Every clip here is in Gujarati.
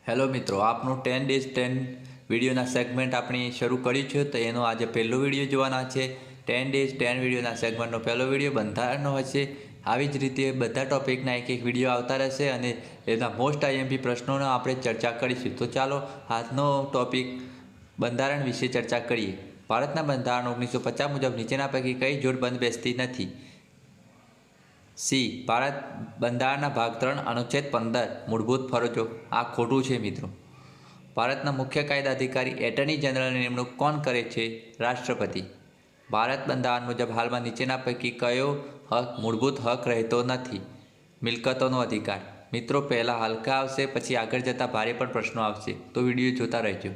હેલો મિત્રો, આપનું 10 ડેઝ 10 વિડીયોના સેગમેન્ટ આપણે શરૂ કર્યું છે. તો એનો આજે પહેલો વિડીયો જોવાના છે. 10 ડેઝ 10 વિડીયોના સેગમેન્ટનો પહેલો વિડીયો બંધારણનો હશે. આવી જ રીતે બધા ટોપિકના એક વિડીયો આવતા રહેશે અને એના મોસ્ટ આઈએમપી પ્રશ્નોનો આપણે ચર્ચા કરીશું. તો ચાલો આજનો ટોપિક બંધારણ વિશે ચર્ચા કરીએ. ભારતના બંધારણ 1950 મુજબ નીચેના પૈકી કઈ જોડ બંધ બેસતી નથી? સી. ભારત બંધારણના ભાગ 3 અનુચ્છેદ 15 મૂળભૂત ફરજો. આ ખોટું છે મિત્રો. ભારતના મુખ્ય કાયદા અધિકારી એટર્ની જનરલની નિમણૂક કોણ કરે છે? રાષ્ટ્રપતિ. ભારત બંધારણ મુજબ હાલમાં નીચેના પૈકી કયો હક મૂળભૂત હક રહેતો નથી? મિલકતોનો અધિકાર. મિત્રો પહેલાં હલકા આવશે, પછી આગળ જતાં ભારે પણ પ્રશ્નો આવશે, તો વિડીયો જોતા રહેજો.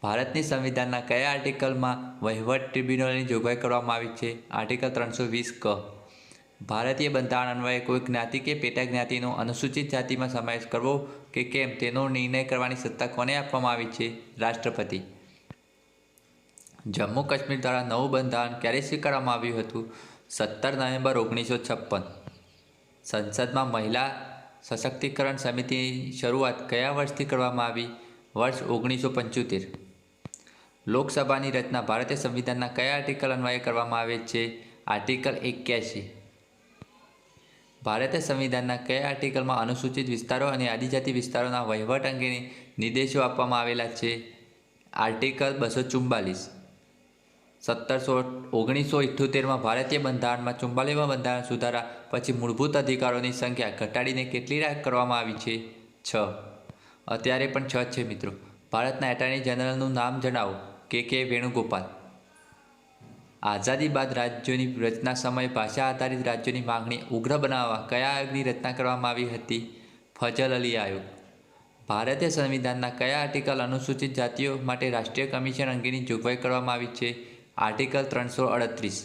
ભારતની સંવિધાનના કયા આર્ટિકલમાં વહીવટ ટ્રિબ્યુનલની જોગવાઈ કરવામાં આવી છે? આર્ટિકલ 320 ક. ભારતીય બંધારણ અન્વયે કોઈ જ્ઞાતિ કે પેટા જ્ઞાતિનો અનુસૂચિત જાતિમાં સમાવેશ કરવો કે કેમ તેનો નિર્ણય કરવાની સત્તા કોને આપવામાં આવી છે? રાષ્ટ્રપતિ. જમ્મુ કાશ્મીર દ્વારા નવું બંધારણ ક્યારે સ્વીકારવામાં આવ્યું હતું? 17 નવેમ્બર 1956. સંસદમાં મહિલા સશક્તિકરણ સમિતિની શરૂઆત કયા વર્ષથી કરવામાં આવી? વર્ષ 1975. લોકસભાની રચના ભારતીય સંવિધાનના કયા આર્ટિકલ અન્વયે કરવામાં આવે છે? આર્ટિકલ 81. ભારતીય સંવિધાનના કયા આર્ટિકલમાં અનુસૂચિત વિસ્તારો અને આદિજાતિ વિસ્તારોના વહીવટ અંગેની નિર્દેશો આપવામાં આવેલા છે? આર્ટિકલ 244. 1978માં ભારતીય બંધારણમાં 44મા બંધારણ સુધારા પછી મૂળભૂત અધિકારોની સંખ્યા ઘટાડીને કેટલી કરવામાં આવી છે? 6. અત્યારે પણ 6 છે મિત્રો. ભારતના એટર્ની જનરલનું નામ જણાવો. કે વેણુગોપાલ. આઝાદી બાદ રાજ્યોની રચના સમયે ભાષા આધારિત રાજ્યોની માંગણી ઉગ્ર બનાવવા કયા આયોગની રચના કરવામાં આવી હતી? ફજલ અલી આયોગ. ભારતીય સંવિધાનના કયા આર્ટિકલ અનુસૂચિત જાતિઓ માટે રાષ્ટ્રીય કમિશન અંગેની જોગવાઈ કરવામાં આવી છે? આર્ટિકલ 338.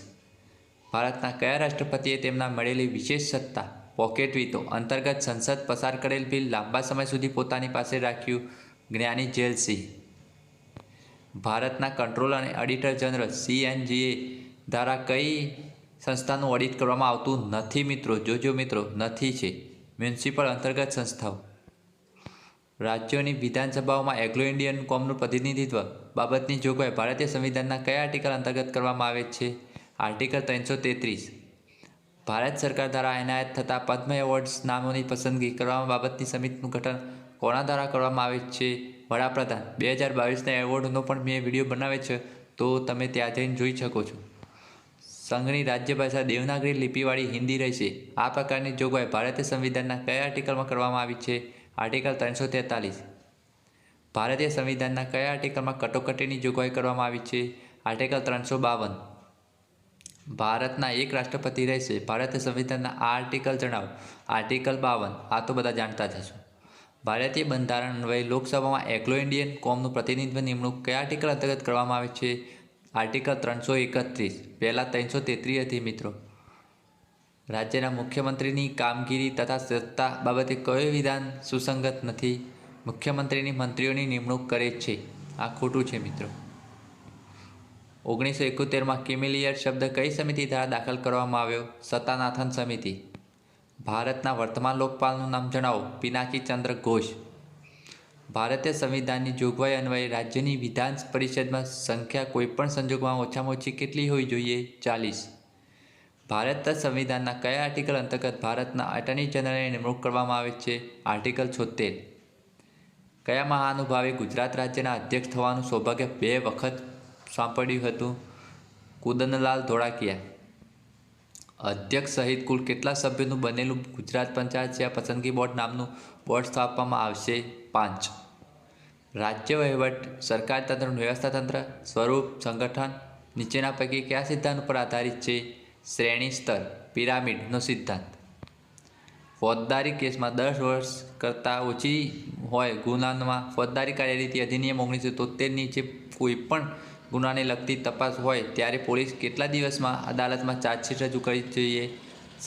ભારતના કયા રાષ્ટ્રપતિએ તેમના મળેલી વિશેષ સત્તા પોકેટ વીટો અંતર્ગત સંસદ પસાર કરેલ બિલ લાંબા સમય સુધી પોતાની પાસે રાખ્યું? જ્ઞાની ઝૈલ સિંહ. ભારતના કંટ્રોલર અને ઓડિટર જનરલ CNGA દ્વારા કઈ સંસ્થાનું ઓડિટ કરવામાં આવતું નથી? મિત્રો જોજો મિત્રો, નથી છે મ્યુનિસિપલ અંતર્ગત સંસ્થાઓ. રાજ્યોની વિધાનસભાઓમાં એંગ્લો ઇન્ડિયન કોમનું પ્રતિનિધિત્વ બાબતની જોગવાઈ ભારતીય સંવિધાનના કયા આર્ટિકલ અંતર્ગત કરવામાં આવે છે? આર્ટિકલ 333. ભારત સરકાર દ્વારા એનાયત થતા પદ્મ એવોર્ડ્સ નામોની પસંદગી કરવા બાબતની સમિતિનું ગઠન કોના દ્વારા કરવામાં આવે છે? વડાપ્રધાન. 2022ના એવોર્ડનો પણ મેં વિડીયો બનાવ્યો છે, તો તમે ત્યાં જઈને જોઈ શકો છો. સંઘની રાજ્યભાષા દેવનાગરી લિપિવાળી હિન્દી રહેશે. આ પ્રકારની જોગવાઈ ભારતીય સંવિધાનના કયા આર્ટિકલમાં કરવામાં આવી છે? આર્ટિકલ 343. ભારતીય સંવિધાનના કયા આર્ટિકલમાં કટોકટીની જોગવાઈ કરવામાં આવી છે? આર્ટિકલ 352. ભારતના એક રાષ્ટ્રપતિ રહેશે. ભારતીય સંવિધાનના આ આર્ટિકલ જણાવો. આર્ટિકલ 52. આ તો બધા જાણતા જ હશો. ભારતીય બંધારણ અન્વયે લોકસભામાં એંગ્લો ઇન્ડિયન કોમનું પ્રતિનિધિત્વ નિમણૂક કયા આર્ટિકલ અંતર્ગત કરવામાં આવે છે? આર્ટિકલ 331. પહેલાં 333 હતી મિત્રો. રાજ્યના મુખ્યમંત્રીની કામગીરી તથા સત્તા બાબતે કયો વિધાન સુસંગત નથી? મુખ્યમંત્રીની મંત્રીઓની નિમણૂક કરે છે. આ ખોટું છે મિત્રો. 1971માં કિમિલિયર શબ્દ કઈ સમિતિ દ્વારા દાખલ કરવામાં આવ્યો? સતાનાથન સમિતિ. ભારતના વર્તમાન લોકપાલનું નામ જણાવો. પિનાકી ચંદ્ર ઘોષ. ભારતીય સંવિધાનની જોગવાઈ અન્વયે રાજ્યની વિધાન પરિષદમાં સંખ્યા કોઈપણ સંજોગોમાં ઓછામાં ઓછી કેટલી હોવી જોઈએ? 40. ભારત સંવિધાનના કયા આર્ટિકલ અંતર્ગત ભારતના એટર્ની જનરલની નિમણૂક કરવામાં આવે છે? આર્ટિકલ 76. કયા મહાનુભાવે ગુજરાત રાજ્યના અધ્યક્ષ થવાનું સૌભાગ્ય 2 વખત સાંપડ્યું હતું? કુદનલાલ ધોળકિયા. અધ્યક્ષ સહિત કુલ કેટલા સભ્યોનું બનેલું ગુજરાત પંચાયત સેવા પસંદગી બોર્ડ નામનું બોર્ડ સ્થાપવામાં આવશે? 5. રાજ્ય વહીવટ સરકાર તંત્રનું વ્યવસ્થા તંત્ર સ્વરૂપ સંગઠન નીચેના પૈકી કયા સિદ્ધાંત ઉપર આધારિત છે? શ્રેણી સ્તર પિરામિડનો સિદ્ધાંત. ફોજદારી કેસમાં 10 વર્ષ કરતાં ઓછી હોય ગુનામાં ફોજદારી કાર્યરીતિ અધિનિયમ 1973 નીચે કોઈપણ ગુનાને લગતી તપાસ હોય ત્યારે પોલીસ કેટલા દિવસમાં અદાલતમાં ચાર્જશીટ રજૂ કરવી જોઈએ?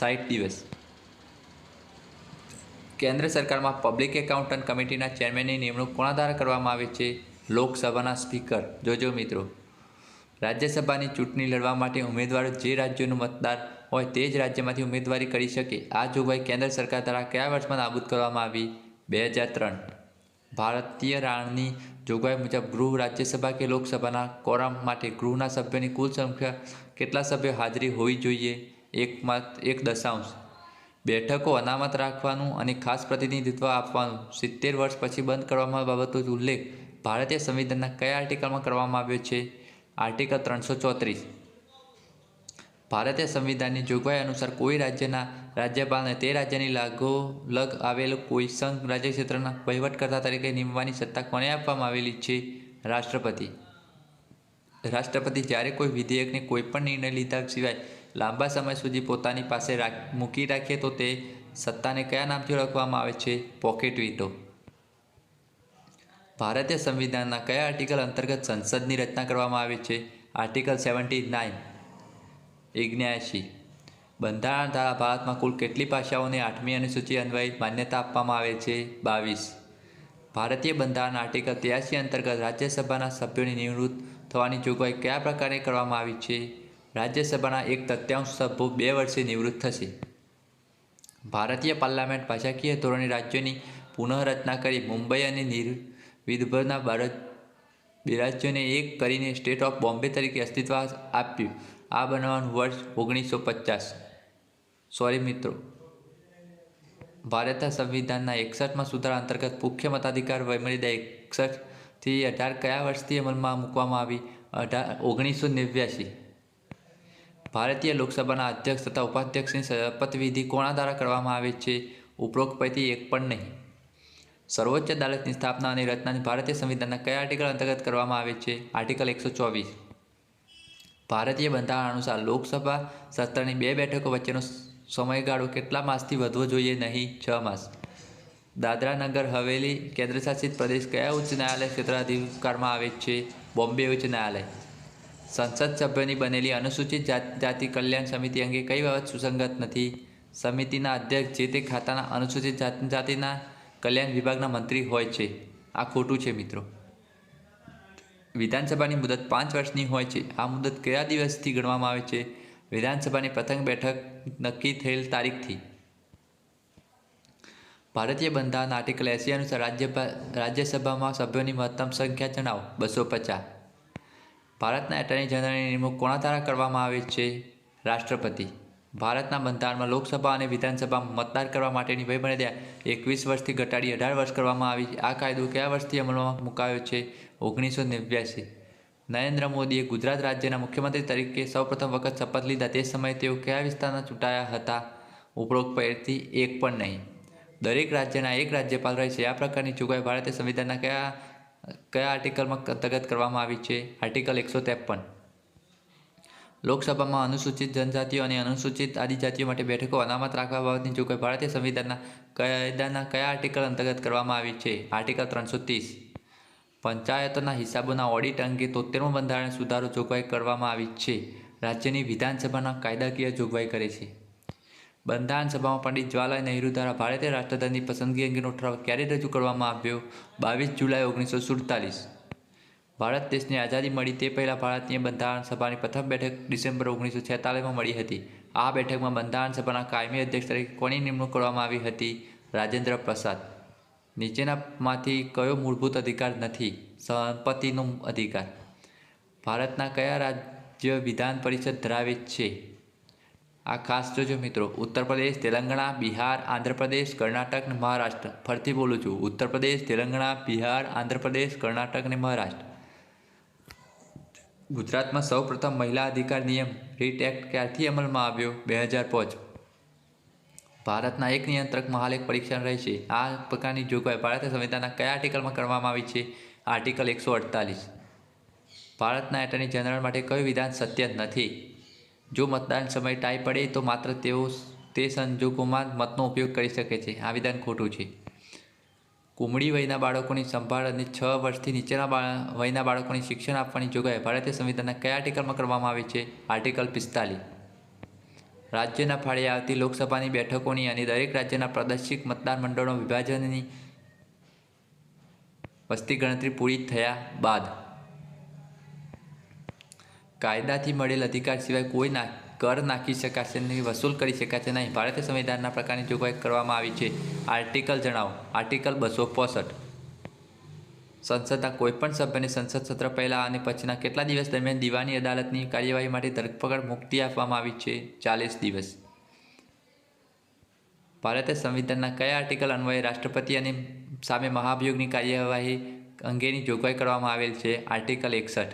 60 દિવસ. કેન્દ્ર સરકારમાં પબ્લિક એકાઉન્ટન્ટ કમિટીના ચેરમેનની નિમણૂક કોના દ્વારા કરવામાં આવે છે? લોકસભાના સ્પીકર. જોજો મિત્રો, રાજ્યસભાની ચૂંટણી લડવા માટે ઉમેદવારો જે રાજ્યોનું મતદાર હોય તે જ રાજ્યમાંથી ઉમેદવારી કરી શકે. આ જોગવાઈ કેન્દ્ર સરકાર દ્વારા કયા વર્ષમાં નાબૂદ કરવામાં આવી? 2003. ભારતીય રાણની જોગવાઈ મુજબ ગૃહ રાજ્યસભા કે લોકસભાના કોરમ માટે ગૃહના સભ્યોની કુલ સંખ્યા કેટલા સભ્યો હાજરી હોવી જોઈએ? 1.1. બેઠકો અનામત રાખવાનું અને ખાસ પ્રતિનિધિત્વ આપવાનું 70 વર્ષ પછી બંધ કરવામાં બાબતનો ઉલ્લેખ ભારતીય સંવિધાનના કયા આર્ટિકલમાં કરવામાં આવ્યો છે? આર્ટિકલ 334. ભારતીય સંવિધાનની જોગવાઈ અનુસાર કોઈ રાજ્યના રાજ્યપાલને તે રાજ્યની લાગોલગ આવેલ કોઈ સંઘ રાજ્યક્ષેત્રના વહીવટકર્તા તરીકે નિમવાની સત્તા કોને આપવામાં આવેલી છે? રાષ્ટ્રપતિ. રાષ્ટ્રપતિ જ્યારે કોઈ વિધેયકને કોઈ પણ નિર્ણય લીધા સિવાય લાંબા સમય સુધી પોતાની પાસે મૂકી રાખે તો તે સત્તાને કયા નામથી ઓળખવામાં આવે છે? Pocket veto. ભારતીય સંવિધાનના કયા આર્ટિકલ અંતર્ગત સંસદની રચના કરવામાં આવે છે? આર્ટિકલ 79. 79. બંધારણ ધારા ભારતમાં કુલ કેટલી ભાષાઓને 8મી અનુસૂચિ અન્વયે માન્યતા આપવામાં આવે છે? 22. ભારતીય બંધારણ આર્ટિકલ 83 અંતર્ગત રાજ્યસભાના સભ્યોની નિવૃત્ત થવાની જોગવાઈ કયા પ્રકારે કરવામાં આવી છે? રાજ્યસભાના 1/3 સભ્યો 2 વર્ષે નિવૃત્ત થશે. ભારતીય પાર્લામેન્ટ ભાષાકીય ધોરણે રાજ્યોની પુનઃરચના કરી મુંબઈ અને વિદર્ભના બે રાજ્યોને એક કરીને સ્ટેટ ઓફ બોમ્બે તરીકે અસ્તિત્વ આપ્યું. આ બનાવવાનું વર્ષ 1950. સોરી મિત્રો, ભારતીય સંવિધાનના 61માં સુધારા અંતર્ગત મુખ્ય મતાધિકાર વયમર્યાદા 61 થી 18 કયા વર્ષથી અમલમાં મૂકવામાં આવી? 1989. ભારતીય લોકસભાના અધ્યક્ષ તથા ઉપાધ્યક્ષની શપથવિધિ કોના દ્વારા કરવામાં આવે છે? ઉપરોક્ત પૈકી એક પણ નહીં. સર્વોચ્ચ અદાલતની સ્થાપના અને રચનાની ભારતીય સંવિધાનના કયા આર્ટિકલ અંતર્ગત કરવામાં આવે છે? આર્ટિકલ 124. ભારતીય બંધારણ અનુસાર લોકસભા સત્રની 2 બેઠકો વચ્ચેનો સમયગાળો કેટલા માસથી વધવો જોઈએ નહીં? 6 માસ. દાદરા નગર હવેલી કેન્દ્રશાસિત પ્રદેશ કયા ઉચ્ચ ન્યાયાલય ક્ષેત્રાધિકારમાં આવે છે? બોમ્બે ઉચ્ચ ન્યાયાલય. સંસદ સભ્યોની બનેલી અનુસૂચિત જાતિ કલ્યાણ સમિતિ અંગે કઈ બાબત સુસંગત નથી? સમિતિના અધ્યક્ષ જે તે ખાતાના અનુસૂચિત જાતિના કલ્યાણ વિભાગના મંત્રી હોય છે. આ ખોટું છે મિત્રો. વિધાનસભાની મુદત 5 વર્ષની હોય છે. આ મુદત કયા દિવસથી ગણવામાં આવે છે? વિધાનસભાની પ્રથમ બેઠક નક્કી થયેલ તારીખથી. ભારતીય બંધારણના આર્ટિકલ 80 અનુસાર રાજ્યસભામાં સભ્યોની મહત્તમ સંખ્યા જણાવો. 250. ભારતના એટર્ની જનરલની નિમણૂક કોના દ્વારા કરવામાં આવે છે? રાષ્ટ્રપતિ. ભારતના બંધારણમાં લોકસભા અને વિધાનસભામાં મતદાન કરવા માટેની વયમર્યાદા 21 વર્ષથી ઘટાડી 18 વર્ષ કરવામાં આવી. આ કાયદો કયા વર્ષથી અમલમાં મુકાયો છે? 1989. નરેન્દ્ર મોદીએ ગુજરાત રાજ્યના મુખ્યમંત્રી તરીકે સૌપ્રથમ વખત શપથ લીધા તે સમયે તેઓ કયા વિસ્તારના ચૂંટાયા હતા? ઉપરોક્ત પૈકી એક પણ નહીં. દરેક રાજ્યના એક રાજ્યપાલ રહે છે. આ પ્રકારની જોગવાઈ ભારતીય સંવિધાનના કયા આર્ટિકલમાં અંતર્ગત કરવામાં આવી છે? આર્ટિકલ 153. લોકસભામાં અનુસૂચિત જનજાતિઓ અને અનુસૂચિત આદિજાતિઓ માટે બેઠકો અનામત રાખવા બાબતની જોગવાઈ ભારતીય સંવિધાનના કાયદાના કયા આર્ટિકલ અંતર્ગત કરવામાં આવી છે? આર્ટિકલ 330. પંચાયતોના હિસાબોના ઓડિટ અંગે 73મો બંધારણ સુધારો જોગવાઈ કરવામાં આવી છે. રાજ્યની વિધાનસભાના કાયદાકીય જોગવાઈ કરે છે. બંધારણ સભામાં પંડિત જવાહરલાલ નહેરુ દ્વારા ભારતીય રાષ્ટ્રધ્વજની પસંદગી અંગેનો ઠરાવ ક્યારે રજૂ કરવામાં આવ્યો? 22 જુલાઈ 1947. ભારત દેશની આઝાદી મળી તે પહેલાં ભારતીય બંધારણ સભાની પ્રથમ બેઠક ડિસેમ્બર 1946માં મળી હતી. આ બેઠકમાં બંધારણ સભાના કાયમી અધ્યક્ષ તરીકે કોની નિમણૂક કરવામાં આવી હતી? રાજેન્દ્ર પ્રસાદ. નીચેનામાંથી કયો મૂળભૂત અધિકાર નથી? સંપત્તિનો અધિકાર. ભારતના કયા રાજ્ય વિધાન પરિષદ ધરાવે છે? આ ખાસ જોજો મિત્રો. ઉત્તર પ્રદેશ, તેલંગાણા, બિહાર, આંધ્રપ્રદેશ, કર્ણાટક અને મહારાષ્ટ્ર. ફરીથી બોલું છું. ઉત્તર પ્રદેશ, તેલંગાણા, બિહાર, આંધ્રપ્રદેશ, કર્ણાટક અને મહારાષ્ટ્ર. ગુજરાતમાં સૌપ્રથમ મહિલા અધિકાર નિયમ રીટ એક્ટ ક્યારથી અમલમાં આવ્યો? 2005. ભારતના એક નિયંત્રક મહાલેખ પરીક્ષણ રહેશે. આ પ્રકારની જોગવાઈ ભારતીય સંવિધાનના કયા આર્ટિકલમાં કરવામાં આવી છે? આર્ટિકલ 148. ભારતના એટર્ની જનરલ માટે કયું વિધાન સત્ય નથી? જો મતદાન સમયે ટાઈ પડે તો માત્ર તેઓ તે સંજોગોમાં મતનો ઉપયોગ કરી શકે છે. આ વિધાન ખોટું છે. કુમળી વયના બાળકોની સંભાળ અને 6 વર્ષથી નીચેના વયના બાળકોને શિક્ષણ આપવાની જોગવાઈ ભારતીય સંવિધાનના કયા આર્ટિકલમાં કરવામાં આવી છે? આર્ટિકલ 45. રાજ્યના ફાળે આવતી લોકસભાની બેઠકોની અને દરેક રાજ્યના પ્રાદેશિક મતદાન મંડળો વિભાજનની વસ્તી ગણતરી પૂરી થયા બાદ કાયદાથી મળેલ અધિકાર સિવાય કોઈ કર નાખી શકાશે નહીં, વસૂલ કરી શકાશે નહીં. ભારતીય સંવિધાનના પ્રકારની જોગવાઈ કરવામાં આવી છે. આર્ટિકલ જણાવો. આર્ટિકલ 265. સંસદના કોઈપણ સભ્યને સંસદ સત્ર પહેલાં અને પછીના કેટલા દિવસ દરમિયાન દીવાની અદાલતની કાર્યવાહી માટે ધરપકડ મુક્તિ આપવામાં આવી છે? 40 દિવસ. ભારતીય સંવિધાનના કયા આર્ટિકલ અન્વયે રાષ્ટ્રપતિ અને સામે મહાભિયોગની કાર્યવાહી અંગેની જોગવાઈ કરવામાં આવેલ છે? આર્ટિકલ 61.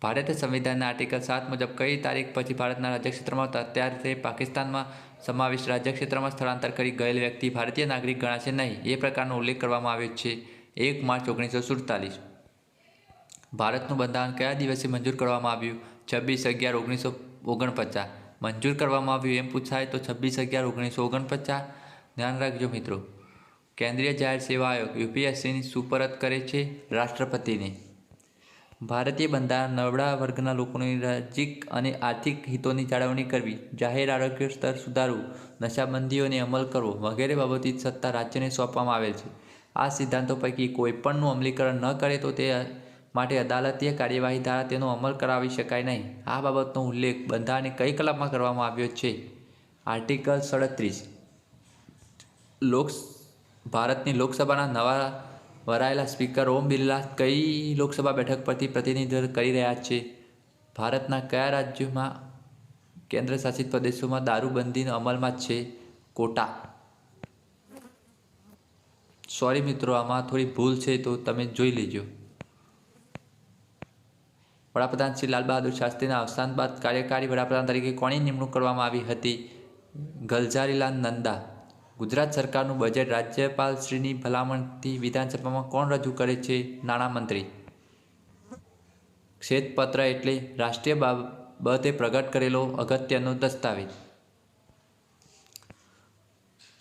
ભારતીય સંવિધાનના આર્ટિકલ 7 મુજબ કઈ તારીખ પછી ભારતના રાજ્યક્ષેત્રમાં અત્યારે પાકિસ્તાનમાં સમાવિષ્ટ રાજ્યક્ષેત્રમાં સ્થળાંતર કરી ગયેલ વ્યક્તિ ભારતીય નાગરિક ગણાશે નહીં? એ પ્રકારનો ઉલ્લેખ કરવામાં આવ્યો છે 1 માર્ચ 1947. ભારતનું બંધારણ કયા દિવસે મંજૂર કરવામાં આવ્યું? 26/11/1949. મંજૂર કરવામાં આવ્યું એમ પૂછાય તો 26/11/1949. ધ્યાન રાખજો મિત્રો. કેન્દ્રીય જાહેર સેવા આયોગ યુપીએસસીની સુપરત કરે છે રાષ્ટ્રપતિને. ભારતીય બંધારણ નબળા વર્ગના લોકોની રાજકીય અને આર્થિક હિતોની જાળવણી કરવી, જાહેર આરોગ્ય સ્તર સુધારવું, નશાબંધીઓને અમલ કરવો વગેરે બાબતની સત્તા રાજ્યને સોંપવામાં આવેલ છે. આ સિદ્ધાંતો પૈકી કોઈપણનું અમલીકરણ ન કરે તો તે માટે અદાલતીય કાર્યવાહી દ્વારા તેનો અમલ કરાવી શકાય નહીં. આ બાબતનો ઉલ્લેખ બંધારણની કઈ કલમમાં કરવામાં આવ્યો છે? આર્ટિકલ 37. ભારતની લોકસભાના નવા વરાયેલા સ્પીકર ઓમ બિરલા કઈ લોકસભા બેઠક પરથી પ્રતિનિધિત્વ કરી રહ્યા છે? ભારતના કયા રાજ્યોમાં કેન્દ્ર શાસિત પ્રદેશોમાં દારૂબંધી અમલમાં છે? કોટા. સોરી મિત્રો, આમાં થોડી ભૂલ છે તો તમે જોઈ લેજો. વડાપ્રધાન શ્રી લાલ બહાદુર શાસ્ત્રીના અવસાન બાદ કાર્યકારી વડાપ્રધાન તરીકે કોની નિમણૂક કરવામાં આવી હતી? ગલઝારીલાલ નંદા. ગુજરાત સરકારનું બજેટ રાજ્યપાલશ્રીની ભલામણથી વિધાનસભામાં કોણ રજૂ કરે છે? નાણામંત્રી. શ્વેતપત્ર એટલે રાષ્ટ્રીય બાબતે પ્રગટ કરેલો અગત્યનો દસ્તાવેજ.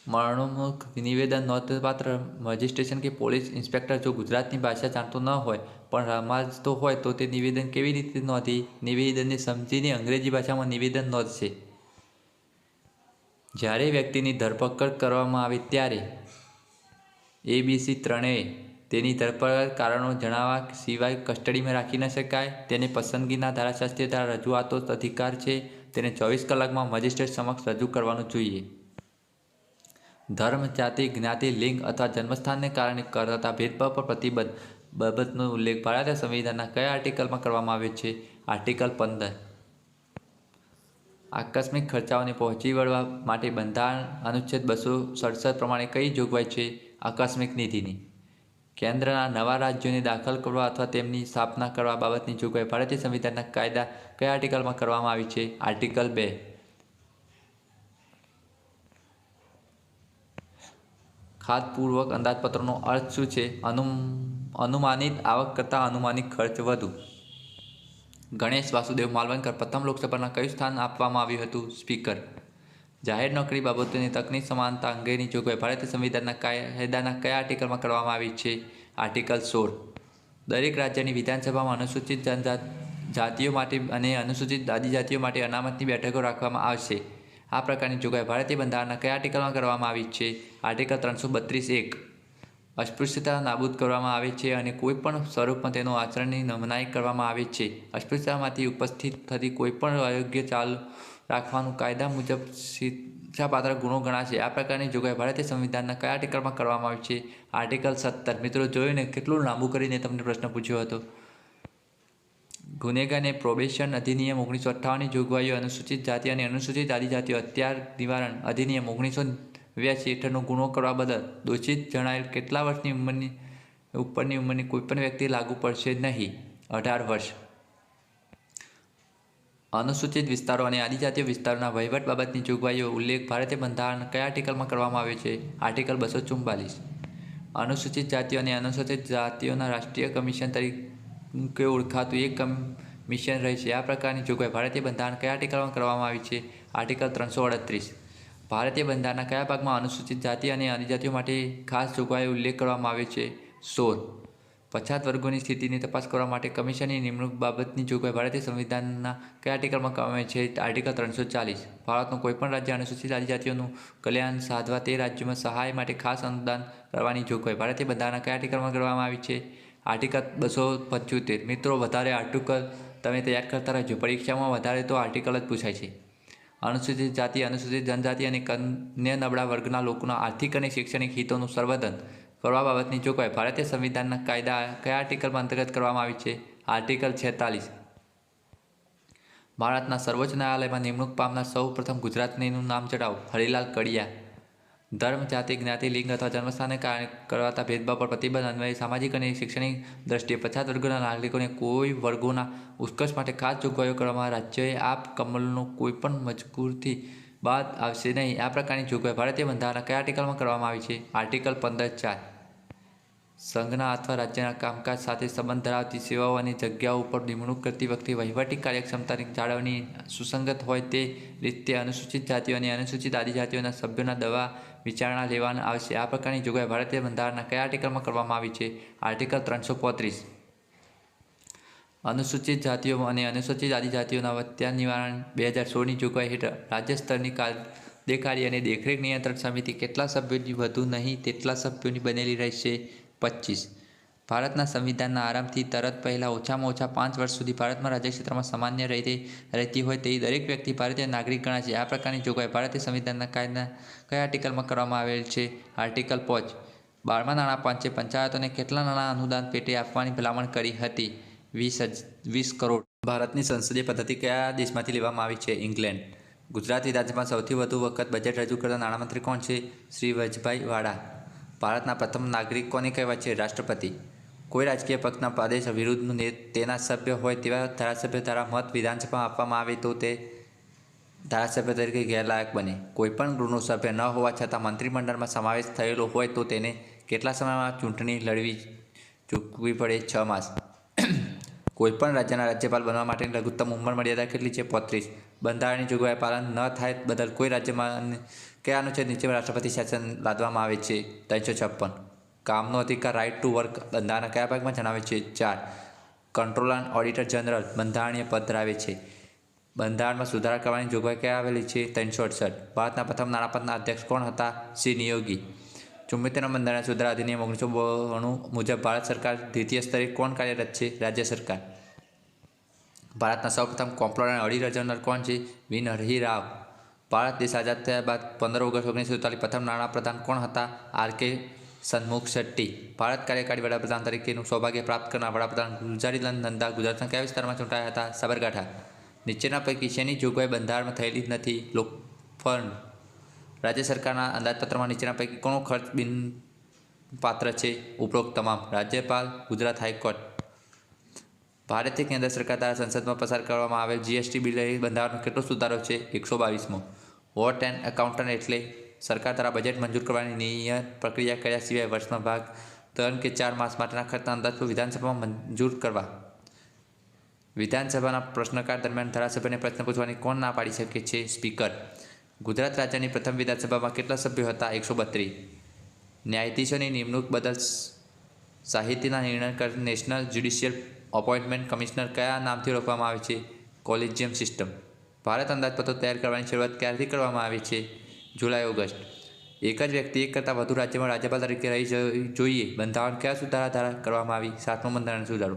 મરણોન્મુખ નિવેદન નોંધપાત્ર મેજિસ્ટ્રેટ કે પોલીસ ઇન્સ્પેક્ટર જો ગુજરાતની ભાષા જાણતો ન હોય પણ સમજતો હોય તો તે નિવેદન કેવી રીતે નોંધી? નિવેદનને સમજીને અંગ્રેજી ભાષામાં નિવેદન નોંધશે. જ્યારે વ્યક્તિની ધરપકડ કરવામાં આવે ત્યારે ABC ત્રણેય તેની ધરપકડ કારણો જણાવવા સિવાય કસ્ટડીમાં રાખી ન શકાય. તેને પસંદગીના ધારાશાસ્ત્રી દ્વારા રજૂઆતો અધિકાર છે. તેને 24 કલાકમાં મેજિસ્ટ્રેટ સમક્ષ રજૂ કરવાનું જોઈએ. ધર્મ, જાતિ, જ્ઞાતિ, લિંગ અથવા જન્મસ્થાનને કારણે કરતા ભેદભાવ પર પ્રતિબંધ બાબતનો ઉલ્લેખ ભારતીય સંવિધાનના કયા આર્ટિકલમાં કરવામાં આવ્યો છે? આર્ટિકલ 15. આકસ્મિક ખર્ચાઓને પહોંચી વળવા માટે બંધારણ અનુચ્છેદ 267 પ્રમાણે કઈ જોગવાઈ છે? આકસ્મિક નિધિની. કેન્દ્રના નવા રાજ્યોને દાખલ કરવા અથવા તેમની સ્થાપના કરવા બાબતની જોગવાઈ ભારતીય સંવિધાનના કાયદા કયા આર્ટિકલમાં કરવામાં આવી છે? આર્ટિકલ 2. ખાતપૂર્વક અંદાજપત્રનો અર્થ શું છે? અનુમાનિત આવક કરતાં અનુમાનિત ખર્ચ વધુ. ગણેશ વાસુદેવ માલવણકર પ્રથમ લોકસભાના કયું સ્થાન આપવામાં આવ્યું હતું? સ્પીકર. જાહેર નોકરી બાબતોની તકની સમાનતા અંગેની જોગવાઈ ભારતીય સંવિધાનના કાયદાના કયા આર્ટિકલમાં કરવામાં આવી છે? આર્ટિકલ 16. દરેક રાજ્યની વિધાનસભામાં અનુસૂચિત જાતિઓ માટે અને અનુસૂચિત આદિજાતિઓ માટે અનામતની બેઠકો રાખવામાં આવશે. આ પ્રકારની જોગવાઈ ભારતીય બંધારણના કયા આર્ટિકલમાં કરવામાં આવી છે? આર્ટિકલ 332(1). અસ્પૃશ્યતા નાબૂદ કરવામાં આવે છે અને કોઈપણ સ્વરૂપમાં તેનો આચરણની મનાઈ કરવામાં આવે છે. અસ્પૃશ્યતામાંથી ઉપસ્થિત થતી કોઈપણ અયોગ્ય ચાલ રાખવાનું કાયદા મુજબ શિક્ષાપાત્ર ગુનો ગણાશે. આ પ્રકારની જોગવાઈ ભારતીય સંવિધાનના કયા આર્ટિકલમાં કરવામાં આવી છે? આર્ટિકલ 17. મિત્રો જોયું ને, કેટલું લાંબુ કરીને તમને પ્રશ્ન પૂછ્યો હતો. ગુનેગારને પ્રોબેશન અધિનિયમ 1958ની જોગવાઈઓ, અનુસૂચિત જાતિ અને અનુસૂચિત આદિજાતિઓ અત્યાર નિવારણ અધિનિયમ 1982 હેઠળનો ગુનો કરવા બદલ દોષિત જણાયેલ કેટલા વર્ષની ઉપરની ઉંમરની કોઈપણ વ્યક્તિ લાગુ પડશે નહીં? 18 વર્ષ. અનુસૂચિત વિસ્તારો અને આદિજાતીય વિસ્તારોના વહીવટ બાબતની જોગવાઈઓ ઉલ્લેખ ભારતીય બંધારણ કયા આર્ટિકલમાં કરવામાં આવ્યો છે? આર્ટિકલ 244. અનુસૂચિત જાતિઓ અને અનુસૂચિત જાતિઓના રાષ્ટ્રીય કમિશન તરીકે ઓળખાતું એક કમિશન રહેશે. આ પ્રકારની જોગવાઈ ભારતીય બંધારણ કયા આર્ટિકલમાં કરવામાં આવી છે? આર્ટિકલ 338. ભારતીય બંધારણના કયા ભાગમાં અનુસૂચિત જાતિ અને આદિજાતિઓ માટે ખાસ જોગવાઈઓ ઉલ્લેખ કરવામાં આવ્યો છે? 16. પછાત વર્ગોની સ્થિતિની તપાસ કરવા માટે કમિશનની નિમણૂક બાબતની જોગવાઈ ભારતીય સંવિધાનના કયા આર્ટિકલમાં કરવામાં આવી છે? આર્ટિકલ 340. ભારતનું કોઈપણ રાજ્ય અનુસૂચિત આદિજાતિઓનું કલ્યાણ સાધવા તે રાજ્યોમાં સહાય માટે ખાસ અનુદાન કરવાની જોગવાઈ ભારતીય બંધારણના કયા આર્ટિકલમાં કરવામાં આવી છે? આર્ટિકલ 275. મિત્રો, વધારે આર્ટિકલ તમે તૈયાર કરતા રહેજો. પરીક્ષામાં વધારે તો આર્ટિકલ જ પૂછાય છે. અનુસૂચિત જાતિ, અનુસૂચિત જનજાતિ અને અન્ય નબળા વર્ગના લોકોના આર્થિક અને શૈક્ષણિક હિતોનું સંવર્ધન કરવા બાબતની જોગવાઈ ભારતીય સંવિધાનના કાયદા કયા આર્ટિકલમાં અંતર્ગત કરવામાં આવી છે? આર્ટિકલ 46. ભારતના સર્વોચ્ચ ન્યાયાલયમાં નિમણૂક પામનાર સૌ પ્રથમ ગુજરાતનું નામ જણાવો. હરિલાલ કડિયા. ધર્મ, જાતિ, જ્ઞાતિ, લિંગ અથવા જન્મસ્થાને કારણે કરાતા ભેદભાવ પર પ્રતિબંધ અન્વયે સામાજિક અને શૈક્ષણિક દ્રષ્ટિએ પછાત વર્ગોના નાગરિકોને કોઈ વર્ગોના ઉત્કર્ષ માટે ખાસ જોગવાઈઓ કરવામાં રાજ્યએ આ કલમનો કોઈપણ મજકૂરથી બાદ આવશે નહીં. આ પ્રકારની જોગવાઈ ભારતીય બંધારણના કયા આર્ટિકલમાં કરવામાં આવી છે? આર્ટિકલ 15(4). સંઘના અથવા રાજ્યના કામકાજ સાથે સંબંધ ધરાવતી સેવાઓ અને જગ્યાઓ ઉપર નિમણૂક કરતી વખતે વહીવટી કાર્યક્ષમતાની જાળવણી સુસંગત હોય તે રીતે અનુસૂચિત જાતિઓ અને અનુસૂચિત આદિજાતિઓના સભ્યોના દવા વિચારણા લેવામાં આવશે. આ પ્રકારની જોગવાઈ ભારતીય બંધારણના કયા આર્ટિકલમાં કરવામાં આવી છે? આર્ટિકલ 335. અનુસૂચિત જાતિઓ અને અનુસૂચિત આદિજાતિઓના વધ્યા નિવારણ 2016ની જોગવાઈ હેઠળ રાજ્ય સ્તરની કાર્યકારી અને દેખરેખ નિયંત્રણ સમિતિ કેટલા સભ્યોની વધુ નહીં તેટલા સભ્યોની બનેલી રહેશે? 25. ભારતના સંવિધાનના આરંભથી તરત પહેલાં ઓછામાં ઓછા 5 વર્ષ સુધી ભારતમાં રાજ્ય ક્ષેત્રમાં સામાન્ય રીતે રહેતી હોય તેવી દરેક વ્યક્તિ ભારતીય નાગરિક ગણાશે. આ પ્રકારની જોગવાઈ ભારતીય સંવિધાનના કાયદા કયા આર્ટિકલમાં કરવામાં આવેલ છે? આર્ટિકલ 5. 12મા નાણાં પંચે પંચાયતોને કેટલા નાણાં અનુદાન પેટે આપવાની ભલામણ કરી હતી? 20 કરોડ. ભારતની સંસદીય પદ્ધતિ કયા દેશમાંથી લેવામાં આવી છે? ઇંગ્લેન્ડ. ગુજરાત વિધાનસભામાં સૌથી વધુ વખત બજેટ રજૂ કરતા નાણામંત્રી કોણ છે? શ્રી વજભાઈ વાળા. ભારતના પ્રથમ નાગરિક કોને કહેવાય છે? રાષ્ટ્રપતિ. કોઈ રાજકીય પક્ષના આદેશ વિરુદ્ધનું તેના સભ્ય હોય તેવા ધારાસભ્ય દ્વારા મત વિધાનસભામાં આપવામાં આવે તો તે ધારાસભ્ય તરીકે ગેરલાયક બને. કોઈપણ ગૃહનો સભ્ય ન હોવા છતાં મંત્રીમંડળમાં સમાવેશ થયેલો હોય તો તેને કેટલા સમયમાં ચૂંટણી ચૂકવવી પડે? 6 માસ. કોઈપણ રાજ્યના રાજ્યપાલ બનવા માટેની લઘુત્તમ ઉંમર મર્યાદા કેટલી છે? 35. બંધારણની જોગવાઈ પાલન ન થાય બદલ કોઈ રાજ્યમાં કયા અનુચ્છેદ નીચે રાષ્ટ્રપતિ શાસન લાદવામાં આવે છે? 356. કામનો અધિકાર રાઇટ ટુ વર્ક બંધારણના કયા ભાગમાં જણાવે છે? 4. કંટ્રોલર એન્ડ ઓડિટર જનરલ બંધારણીય પદ ધરાવે છે. બંધારણમાં સુધારા કરવાની જોગવાઈ ક્યાં આવેલી છે? 368. ભારતના પ્રથમ નાણાપંચના અધ્યક્ષ કોણ હતા? શ્રી નિયોગી. 74મા બંધારણ સુધારા અધિનિયમ 1992 મુજબ ભારત સરકાર દ્વિતીય સ્તરે કોણ કાર્યરત છે? રાજ્ય સરકાર. ભારતના સૌપ્રથમ કોમ્પ્ટ્રોલર એન્ડ ઓડિટર જનરલ કોણ છે? વી નરસિંહ રાવ. ભારત દેશ આઝાદ થયા બાદ 15 ઓગસ્ટ 1947 પ્રથમ નાણાપ્રધાન કોણ હતા? આર.કે. સન્મુખ શેટ્ટી. ભારત કાર્યકારી વડાપ્રધાન તરીકેનું સૌભાગ્ય પ્રાપ્ત કરનાર વડાપ્રધાન ગુલઝારીલાલ નંદા ગુજરાતના કયા વિસ્તારમાં ચૂંટાયા હતા? સાબરકાંઠા. નીચેના પૈકી શેની જોગવાઈ બંધારણમાં થયેલી જ નથી? લોકફંડ. રાજ્ય સરકારના અંદાજપત્રમાં નીચેના પૈકી કોનો ખર્ચ બિનપાત્ર છે? ઉપરોક્ત તમામ. રાજ્યપાલ. ગુજરાત હાઈકોર્ટ. ભારતીય કેન્દ્ર સરકાર દ્વારા સંસદમાં પસાર કરવામાં આવેલ જીએસટી બિલ બંધારણનો કેટલો સુધારો છે? 122મો. વોટ એન્ડ એકાઉન્ટન્ટ એટલે સરકાર દ્વારા બજેટ મંજૂર કરવાની નિયત પ્રક્રિયા કર્યા સિવાય વર્ષમાં ભાગ 3 કે 4 માસ માટેના ખર્ચના અંદાજો વિધાનસભામાં મંજૂર કરવા. વિધાનસભાના પ્રશ્નકાળ દરમિયાન ધારાસભ્યને પ્રશ્ન પૂછવાની કોણ ના પાડી શકે છે? સ્પીકર. ગુજરાત રાજ્યની પ્રથમ વિધાનસભામાં કેટલા સભ્યો હતા? 132. ન્યાયાધીશોની નિમણૂક બદલ સાહિત્યના નિર્ણય કર નેશનલ જ્યુડિશિયલ અપોઇન્ટમેન્ટ કમિશનર કયા નામથી ઓળખવામાં આવે છે? Collegium system. ભારત અંદાજપત્રો તૈયાર કરવાની શરૂઆત ક્યારથી કરવામાં આવી છે? જુલાઈ-ઓગસ્ટ. એક જ વ્યક્તિ એક કરતાં વધુ રાજ્યમાં રાજ્યપાલ તરીકે રહી જોઈએ. બંધારણ કયા સુધારા દ્વારા કરવામાં આવી? 7મો બંધારણ સુધારો.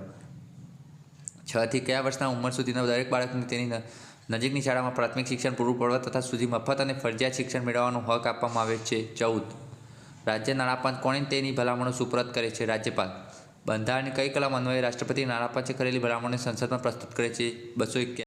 6 થી કયા વર્ષના ઉંમર સુધીના દરેક બાળકને તેની નજીકની શાળામાં પ્રાથમિક શિક્ષણ પૂરું પાડવા તથા સુધી મફત અને ફરજિયાત શિક્ષણ મેળવવાનો હક આપવામાં આવે છે? 14. રાજ્ય નાણાપંચ કોણે તેની ભલામણો સુપરત કરે છે? રાજ્યપાલ. બંધારણની કઈ કલમ અન્વયે રાષ્ટ્રપતિ નાણાપંચે કરેલી ભલામણોને સંસદમાં પ્રસ્તુત કરે છે? 251.